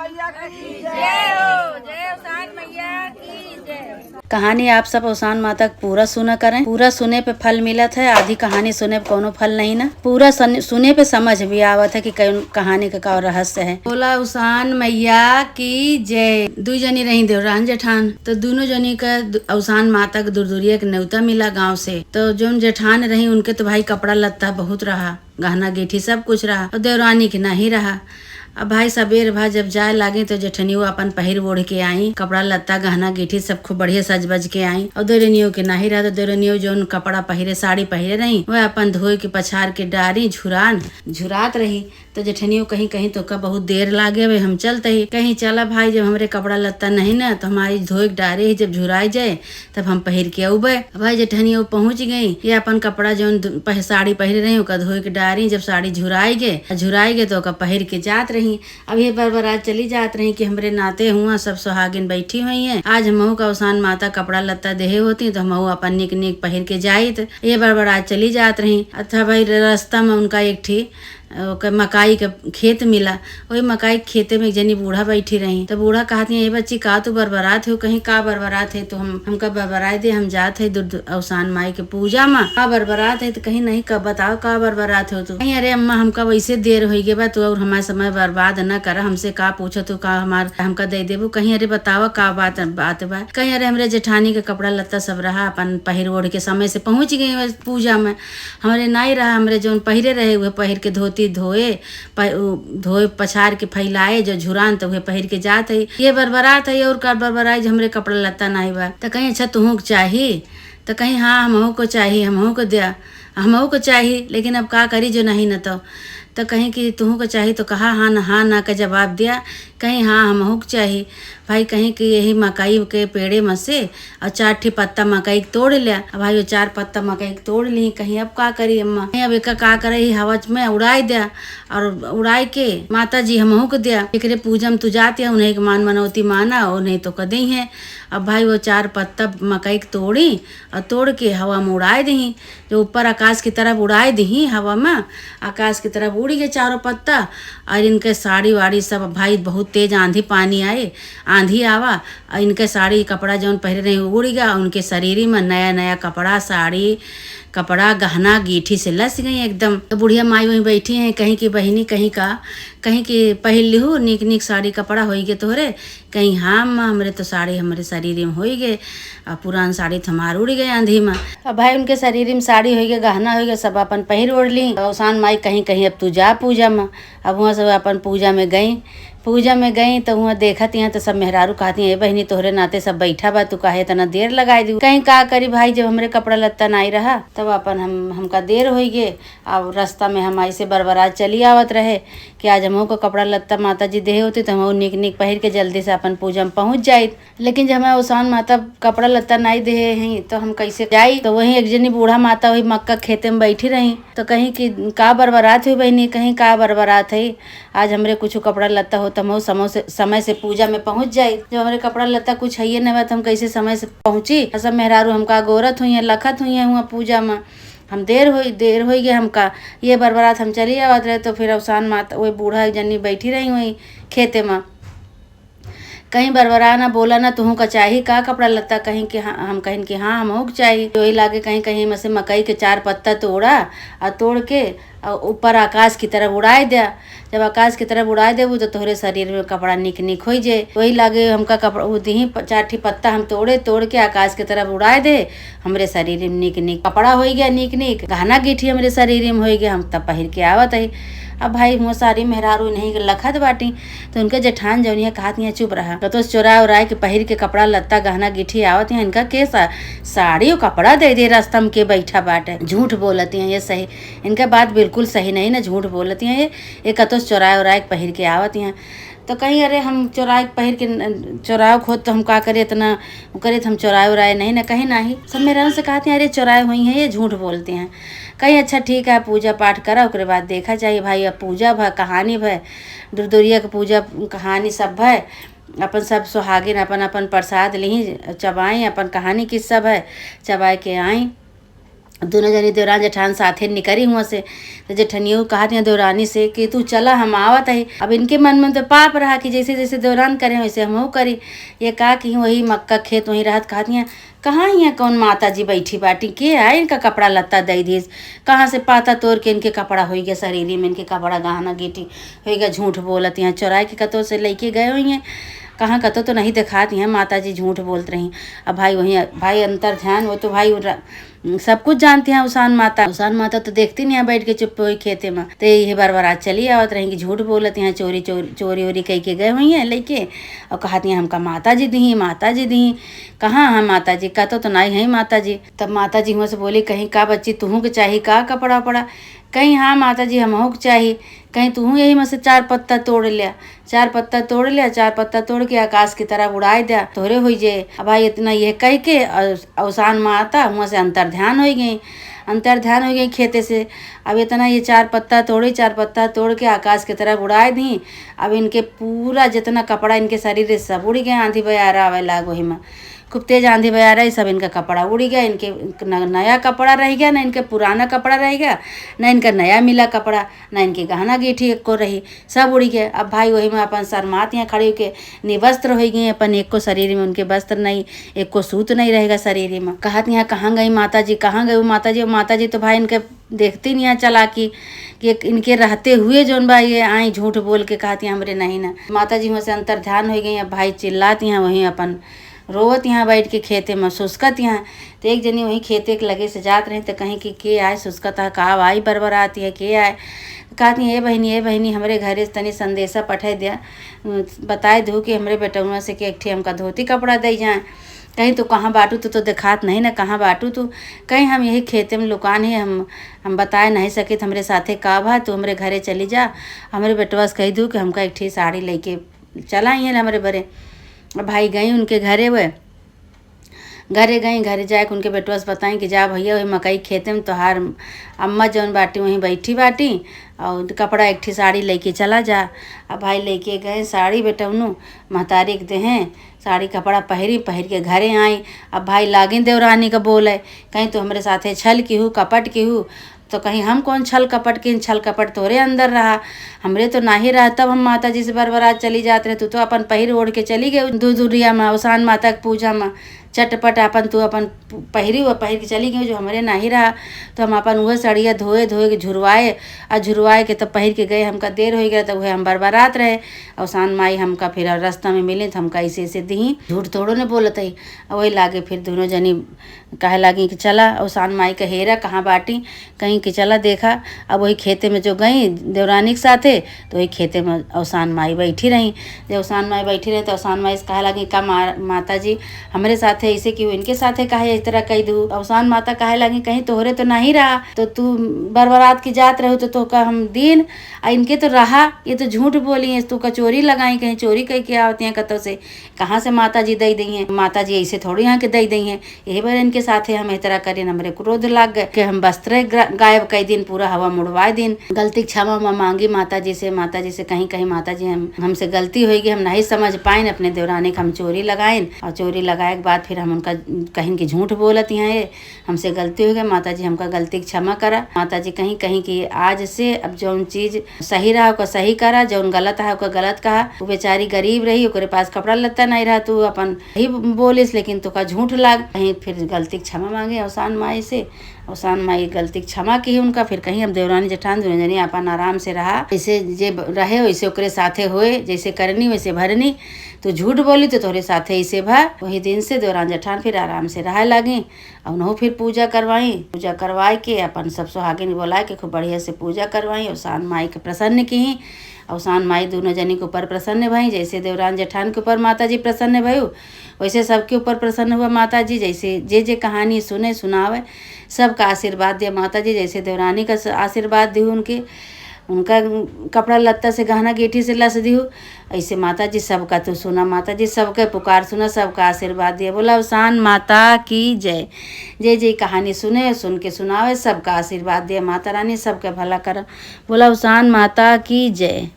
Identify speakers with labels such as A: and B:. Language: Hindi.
A: मैया की जय
B: हो, जय उसान मैया की जय।
C: कहानी आप सब उसान माता पूरा सुना करें। पूरा सुने पे फल मिलत है, आधी कहानी सुने पे कोनो फल नहीं ना। पूरा सुने पे समझ भी आवत है कि कहानी का रहस्य है। बोला उसान मैया की जय। दू जनी रही देवरान जेठान, तो दोनों जनी का उसान माता के दूर के न्योता मिला गाँव से। तो जो जेठान रही उनके तो भाई कपड़ा लत्ता बहुत रहा, गहना गेठी सब कुछ रहा, और देवरानी के नहीं रहा। अब भाई सबेर भा जब जाए लागे तो जेठनियो अपन पहिर ओढ़ के आई, कपड़ा लत्ता गहना गेठी सब खूब बढ़िया सज बज के आई। और देवरनियो के नहीं रहा तो देवरनियो जो कपड़ा पहिरे साड़ी पहिरे रही वह अपन धोए के पछार के डारी झुरात रही। तो जेठनियो कहीं कहीं तो का बहुत देर लागे वे हम चलते ही कहीं चला भाई, जब हमरे कपड़ा लत्ता नहीं ना तो हमारी धोए के डारे ही जब झुराई जाए तब हम पहिर के अबे। भाई जेठनियो पहुंच गई, ये अपन कपड़ा जो साड़ी पहिरे रही ओका धोए के डारी, जब साड़ी झुराई गे तो ओका पहिर के जात रही। अब ये बरबरात चली जात रही कि हमरे नाते हुआ सब सुहागिन बैठी हुई हैं, आज हमहू का उसान माता कपड़ा लत्ता देहे होती तो हमहू अपन निक निक पहिर के जाई। तो ये बरबरात चली जात रही। अच्छा भाई रास्ता में उनका एक ठी मकाई का खेत मिला। वही मकाई के खेते में एक जनी बूढ़ा बैठी रही। तो बूढ़ा कहती है, ये बच्ची का तू बरबरात हो? कहीं का बरबरात है? तो हमका बरबराए दे, हम जात है अवसान माई के पूजा में। का बरबरात है? तो कहीं नहीं, का बताओ का बरबरात हो? तो कहीं अरे अम्मा हमका वैसे देर हो गई बा, तो और हमारा समय बर्बाद न कर, हमसे का पूछो तो का हमका दे देबू। कहीं अरे बतावा का बात बा। कहीं अरे हमरे जेठानी के कपड़ा लत्ता सब रहा, अपन पहिर ओढ़ के समय से पहुंच गई पूजा में। हमारे नहीं रहा, हमरे जो पहिरे रहे वह पहिर के धोए पछार के फैलाए जो झुरान तो वह पहिर के जात है। ये बरबरात है और का बरबराए जो हमरे कपड़ा लत्ता नहीं बा। तो कहीं अच्छा तुहू को चाहिए? तो कहीं हाँ हमहू को चाहिए, हमहू को दिया, हमहू को चाहिए, लेकिन अब का करी जो नहीं न तो कहीं कि तुहू को चाहिए तो कहा हाँ ना का जवाब दिया। कहीं हाँ हमहू को चाहिए। भाई कहीं कि यही मकई के पेड़े में से और 4 ठी पत्ता मकई तोड़ लिया। अब भाई वो 4 पत्ता मकई तोड़ ली। कहीं अब का करी अम्मा? अब एक का करे हवा में उड़ाई दिया, और उड़ाई के माता जी हमहू को दिया। एकरे पूजा में तू जाती है, उन्हें मान मनौती माना और नहीं तो कदी है। अब भाई वो 4 पत्ता मकई तोड़ी और तोड़ के हवा में उड़ाए दी, जो ऊपर आकाश की तरफ उड़ाए दी। हवा में आकाश की तरफ उड़ गए 4 पत्ता। और इनके साड़ी वाड़ी सब भाई बहुत तेज आंधी पानी आए, आंधी आवा और इनके साड़ी कपड़ा जौन पहरे रहे उड़ गया। उनके शरीर में नया नया कपड़ा साड़ी कपड़ा गहना गीठी से लस गई एकदम। तो बुढ़िया माई वहीं बैठी हैं, कहीं की बहिनी कहीं की पहन लिहू निक निक साड़ी कपड़ा हो गए तोहरे। कहीं हाँ अम्मा हमरे तो साड़ी हमरे शरीर में हो गए, और पुरान साड़ी थमार उड़ गए आंधी में। अब भाई उनके शरीर में साड़ी हो गए, गहना हो गया, सब अपन पहिर ओढ़ ली। उसान माई कहीं कहीं अब तू जा पूजा में। अब वहाँ सब अपन पूजा में गई तो वहाँ देखत यहाँ तो सब मेहरारू कहती है, बहनी तोहरे नाते सब बैठा बा, तू काहे इतना देर लगाई दी? कहीं का करी भाई, जब हमरे कपड़ा लत्ता नहीं रहा तब अपन हमका देर हो गए। अब रास्ता में हम ऐसे बरबरात चली आवत रहे कि आज हमहू को कपड़ा लत्ता माता जी देहे होती तो हमहू निक निक पहिर के जल्दी से अपन पूजा में पहुंच जाये। लेकिन जब हमें उसान माता कपड़ा लत्ता नहीं देहे हैं तो हम कैसे जाई? तो वही एक जनी बूढ़ा माता वही मक्का खेते में बैठी रही। तो कहीं की का बरबरात हुई बहनी? कहीं का बरबरात है? आज हमरे कुछ कपड़ा लत्ता हो तो हम समय से पूजा में पहुंच जाये। जब हमारे कपड़ा लत्ता कुछ है नहीं तो हम कैसे समय से पहुंची? सब मेहरारू हमका गोरत हुई है, लखत हुई है हुआ पूजा में। हम देर हो गए हमका। ये बरबरात हम चली आवत रहे तो फिर अवसान माता वही बूढ़ा जनी बैठी रही वही खेते में। कहीं बरबरा ना बोला ना तुहू का चाहिए का कपड़ा लत्ता? कहीं कि हाँ, हम कहीं कि हाँ हमहू को चाहिए। वही लागे कहीं कहीं में से मकई के 4 पत्ता तोड़ा और तोड़ के और ऊपर आकाश की तरफ उड़ाए दिया। जब आकाश की तरफ उड़ाए देबू तो तोहरे शरीर में कपड़ा निक निक हो जाए। वही लागे हमका कपड़ा वो दी 4 ठी पत्ता हम तोड़ के आकाश की तरफ उड़ाए दे, हमरे शरीर में निक निक कपड़ा हो गया, निक निक गहना गीठी हमरे शरीर में हो गया। हम तब पहिर के आवत है। अब भाई वो सारी मेहरारू नहीं लखत बाटी तो उनके जेठान जौनिया कहती हैं चुप रहा, तो चोरा उराए के पहिर के कपड़ा लत्ता गहना गिठी आवत हैं। इनका के साड़ी और कपड़ा दे रास्ता में के बैठा बाटे। झूठ बोलती हैं ये सही, इनका बात बिल्कुल सही नहीं ना, झूठ बोलती हैं ये कतो चोरा उराए के पहिर के आवत हैं। तो कहीं अरे हम चोराए पहिर के चोराव खोद तो हम का करे इतना करे तो हम चोराए उराए नहीं ना, कहीं नहीं। सब मेहरारू से कहते हैं अरे चोराए हुई हैं, ये झूठ बोलते हैं। कहीं अच्छा ठीक है पूजा पाठ करा उसके बाद देखा जाए। भाई अब पूजा भय कहानी भय दूरिया के पूजा कहानी सब भय अपन सब सुहागिन अपन अपन प्रसाद ली चबाई अपन कहानी किस्सा भय चबाए के आई। दोनों जनी देवरान जेठान साथे निकरी हुआ से तो जेठनियों कहा दिया देवरानी से कि तू चला हम आवत है। अब इनके मन में तो पाप रहा कि जैसे जैसे देवरान करें वैसे हम करी। ये कहा कि वही मक्का खेत वहीं रहत कहा दिया कहाँ यहाँ कौन माता जी बैठी बाटी के आए इनका कपड़ा लत्ता दई दीस कहाँ से पाता तोड़ के इनके कपड़ा हो गया शरीर में इनके कपड़ा गहना गिटी हो गया झूठ बोलत यहाँ चौराहे के कतों से लेके गए हुई हैं कहाँ कतो तो नहीं दिखाती हैं माता जी झूठ बोलते रही। अब भाई वहीं भाई अंतर ध्यान वो तो भाई सब कुछ जानती हैं। उसान माता तो देखती नहीं है बैठ के चुप हुई खेते में तो ये बार बार आज चली आवत रहेंगी झूठ बोलती हैं चोरी वोरी कह के गए हुई हैं लेके और कहती हैं हमका माता जी दी कहाँ हम माता जी का तो नहीं है माता जी। तब माता जी वहाँ से बोली कहीं का बच्ची तुहू के चाहिए का कपड़ा पड़ा कहीं हाँ माता जी हमहू के चाहिए कहीं तू यही में से चार पत्ता तोड़ तोड़ के आकाश की तरफ उड़ाई दिया तोरे हो जे। अब भाई इतना ये कह के अवसान माता वहाँ से अंतर ध्यान हो गई खेते से। अब इतना ये चार पत्ता तोड़ के आकाश की तरफ उड़ाए दी। अब इनके पूरा जितना कपड़ा इनके शरीर से सब उड़ गए आंधी बयारा आवे लाग वही में खूब तेज आंधी बयारा सब इनका कपड़ा उड़ गया। इनके नया कपड़ा रह गया ना इनके पुराना कपड़ा रह गया ना इनका नया मिला कपड़ा ना इनकी गहना गीठी को रही सब उड़ गए। अब भाई वही में अपन शर्मात यहाँ खड़ी के निवस्त्र हो गई अपन एक को शरीर में उनके वस्त्र नहीं एक को सूत नहीं रहेगा शरीर में। कहत यहाँ कहाँ गई माता जी माता जी तो भाई इनके देखती नहीं है चला कि इनके रहते हुए जोन बा ये आई झूठ बोल के कहती हमरे नहीं ना। माता जी वहाँ से अंतर ध्यान हो गई। अब भाई चिल्लाती हैं वहीं अपन रोवत यहाँ बैठ के खेते में सुस्कत यहाँ। तो एक जनी वहीं खेते के लगे से जात रही तो कहीं कि के आए सुस्कत है का आई बरबर आती है के आए कहती ये बहनी हमारे घरे से तनी संदेशा पठाई दिया बताए दो कि हमारे बेटौना से कि एक ठे हमका धोती कपड़ा दे जाए कहीं तो कहाँ बाटू तो दिखात नहीं ना कहाँ बाटू तू कहीं हम यही खेते में लुकान है हम बताए नहीं सके तो हमरे साथे का बा तू हमरे घरे चली जा हमारे बेटवा से कह दूँ कि हमका एक ठे साड़ी लेके चला ही हमारे बरे। भाई गई उनके घरे घरे जाए के उनके बेटवा से बताएं कि जा भैया वही मकई खेते में तोहार अम्मा जौन बाटी वहीं बैठी बाटी और कपड़ा एक ठे साड़ी लेके चला जा। अब भाई लेके गए साड़ी बेटवनू महतारी के देहें साड़ी कपड़ा पहिर के घरे आई। अब भाई लागिन देवरानी का बोल है कहीं तो हमारे साथे छल की हूँ कपट की हूँ तो कहीं हम कौन छल कपट तोरे अंदर रहा हमरे तो ना ही रहा। तब हम माता जी से बरबरात चली जाते रहे तू तो अपन पहिर ओढ़ के चली गए दूरिया में अवसान माता की पूजा में चटपट अपन तू अपन पहिर के चली गई जो हमारे ना ही रहा। तो हम अपन वह सड़िया धोए के झुरवाए के तब पहिर के गए हमका देर हो गया तो वह हम बरबरात रहे। अवसान माई हमका फिर रास्ता में मिले तो हमका ऐसे दी झूठ थोड़ो ने बोलत है। वही लागे फिर दोनों जनी कहे लागी कि चला अवसान माई का हेरा कहाँ बाटी कहीं कि चला देखा। अब वही खेते में जो गई देवरानी के साथे तो वही खेते में अवसान माई बैठी रही। जब अवसान माई बैठी रही तो अवसान माई से कहे लगी का माता जी हमारे साथे ऐसे क्यों इनके साथे काहे इस तरह कह दूँ। अवसान माता कहे लगी कहीं तोहरे तो नहीं रहा तो तू बरबरात की जात रहो तो का हम दिन इनके तो रहा ये तो झूठ बोली है तू का चोरी लगाई कहीं चोरी कह के आवती हैं कतों से कहाँ से माता जी दई दी हैं माता जी ऐसे थोड़ी यहाँ के दई दी हैं यही बार इनके साथे हम इस तरह करें हमरे क्रोध लाग गए कि हम वस्त्र गायब कई दिन पूरा हवा मुड़वाए दिन गलती क्षमा मांगी माता जी से कहीं माता जी हमसे गलती होगी हम नहीं समझ पाए अपने देवरानी का हम चोरी लगाए और चोरी लगाए के बाद फिर हम उनका कहीं की झूठ बोलती हैं हमसे गलती हो गई माता जी हमका गलती क्षमा करा। माता जी कहीं कि आज से अब जौन चीज सही रहा ओका सही करा जौन गलत है ओका गलत कहा। वो बेचारी गरीब रही ओकरे पास कपड़ा लत्ता नहीं रहा तू अपन ही बोलिस लेकिन तो का झूठ लाग कहीं फिर गलती क्षमा मांगे अवसान माई से। अवसान माई गलती क्षमा की उनका फिर कहीं अब देवरानी जेठान दोनों जनी अपन आराम से रहा जैसे जे रहे वैसे ओकरे साथे होए जैसे करनी वैसे भरनी तो झूठ बोली तो तोरे साथे ऐसे भर। वही दिन से देवरान जेठान फिर आराम से रहे लगी और उन्हों फिर पूजा करवाई के अपन सब सुहागिन बोला के खूब बढ़िया से पूजा करवाई अवसान माई के प्रसन्न की। अवसान माई दोनों जनी के ऊपर प्रसन्न भई जैसे देवरान जेठान के ऊपर माता जी प्रसन्न भयू वैसे सबके ऊपर प्रसन्न हुआ माता जी। जैसे जे कहानी सुनावे सबका आशीर्वाद दिया माता जी जैसे देवरानी का आशीर्वाद दी उनका कपड़ा लत्ता से गहना गेठी से लस दी ऐसे माता जी सबका तो सुना माता जी सबका पुकार सुना सबका आशीर्वाद दिया। बोला अवसान माता की जय। जे कहानी सुन के सुनावे सबका आशीर्वाद दिया माता रानी सबका भला कर। बोला अवसान माता की जय।